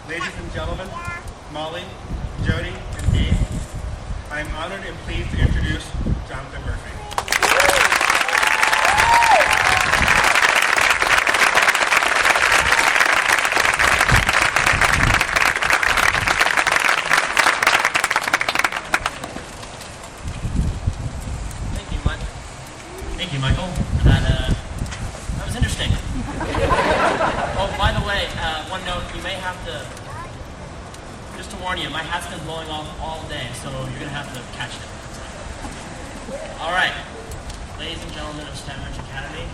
Ladies and gentlemen, Molly, Jody, and Dave, I am honored and pleased to introduce Jonathan Murphy. Thank you, Michael. That was interesting. Oh, by the way, one note, you may have to, just to warn you, my hat's been blowing off all day, so you're going to have to catch it. All right, ladies and gentlemen of STEMridge Academy,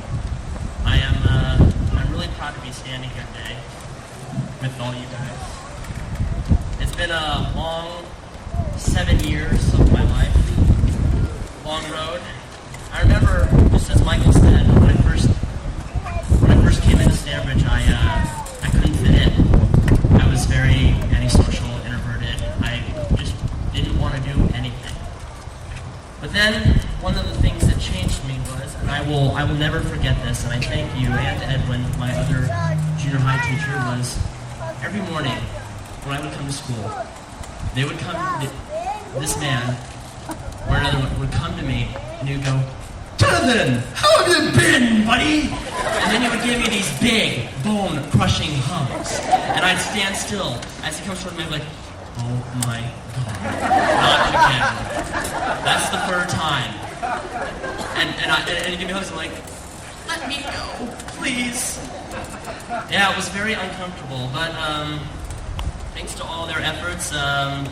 I'm really proud to be standing here today with all you guys. It's been a long 7 years of my life, long road. I remember, just as Michael said, when I first came into STEMridge, I couldn't fit in. I was very antisocial, introverted. I just didn't want to do anything. But then, one of the things that changed me was, and I will never forget this, and I thank you and Edwin, my other junior high teacher, was every morning when I would come to school, they would come, this man, or another one, would come to me, and he would go, "Jonathan, how have you been, buddy?" And then he would give me these big, bone-crushing hugs. And I'd stand still as he comes toward me, I'd be like, "Oh my God, not again." That's the third time. And he'd give me hugs, I'm like, "Let me go, please." Yeah, it was very uncomfortable, but thanks to all their efforts, I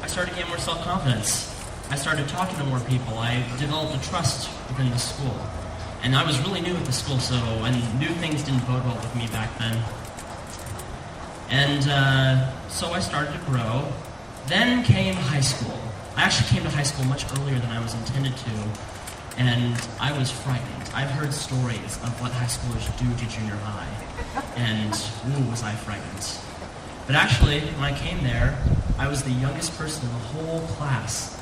started to get more self-confidence. I started talking to more people. I developed a trust within the school. And I was really new at the school, and new things didn't bode well with me back then. And so I started to grow. Then came high school. I actually came to high school much earlier than I was intended to, and I was frightened. I've heard stories of what high schoolers do to junior high, and ooh, was I frightened. But actually, when I came there, I was the youngest person in the whole class.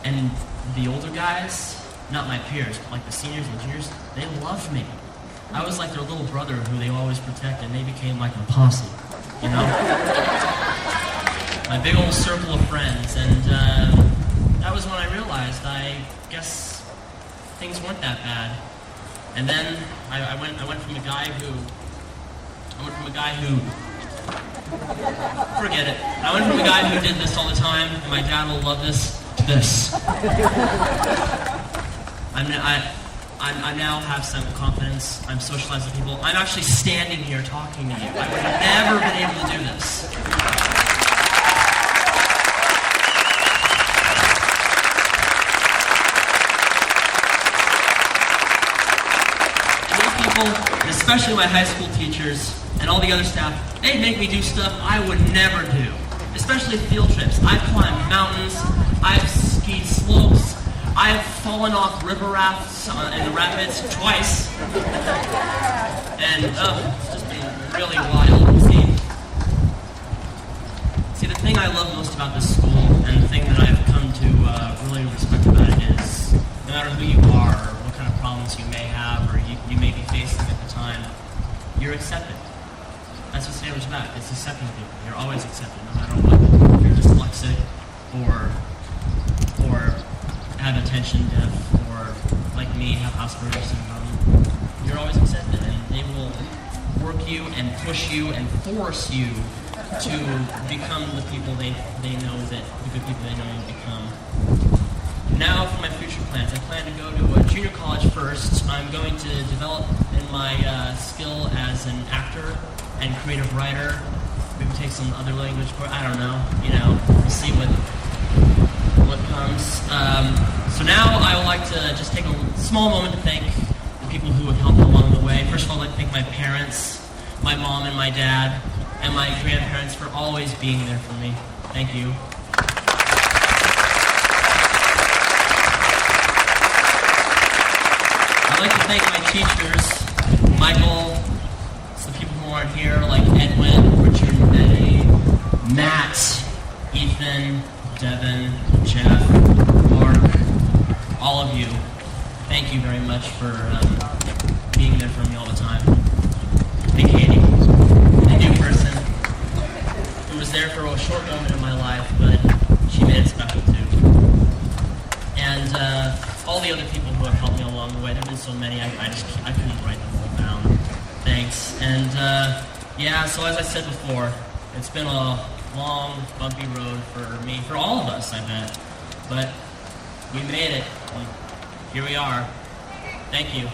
And the older guys, not my peers, but like the seniors and juniors, they loved me. I was like their little brother who they always protected, and they became like my posse, you know? My big old circle of friends, and that was when I realized, I guess things weren't that bad. And then I went from a guy who, forget it. I went from a guy who did this all the time, and my dad will love this, this. I now have some confidence. I'm socializing with people. I'm actually standing here talking to you. I would have never been able to do this. And these people, and especially my high school teachers and all the other staff, they make me do stuff I would never do. Especially field trips. I've climbed mountains, I've skied slopes, I've fallen off river rafts in the rapids twice. And it's just been really wild. See, the thing I love most about this school, and the thing that I've come to really respect about it is, no matter who you are, or what kind of problems you may have, or you may be facing at the time, you're accepted. That's what STEMridge is about. It's accepting people. You're always accepted, no matter what. If you're dyslexic, or have attention deaf, or like me, have Asperger's syndrome. You're always accepted, and they will work you and push you and force you to become the people they know that the good people they know you'll become. Now for my future plans. I plan to go to a junior college first. I'm going to develop in my skill as an actor and creative writer. Maybe take some other language course. I don't know. We'll see what comes. So now I would like to just take a small moment to thank the people who have helped along the way. First of all, I'd like to thank my parents, my mom and my dad, and my grandparents for always being there for me. Thank you. I'd like to thank my teachers, Michael, some people who aren't here, like Edwin, Richard, Eddie, Matt, Ethan, Devin, Jeff, Mark, all of you. Thank you very much for being there for me all the time. Hey, Katie, the new person. so many, I couldn't write them all down. Thanks. And yeah, so as I said before, it's been a long, bumpy road for me, for all of us, I bet. But we made it. Here we are. Thank you.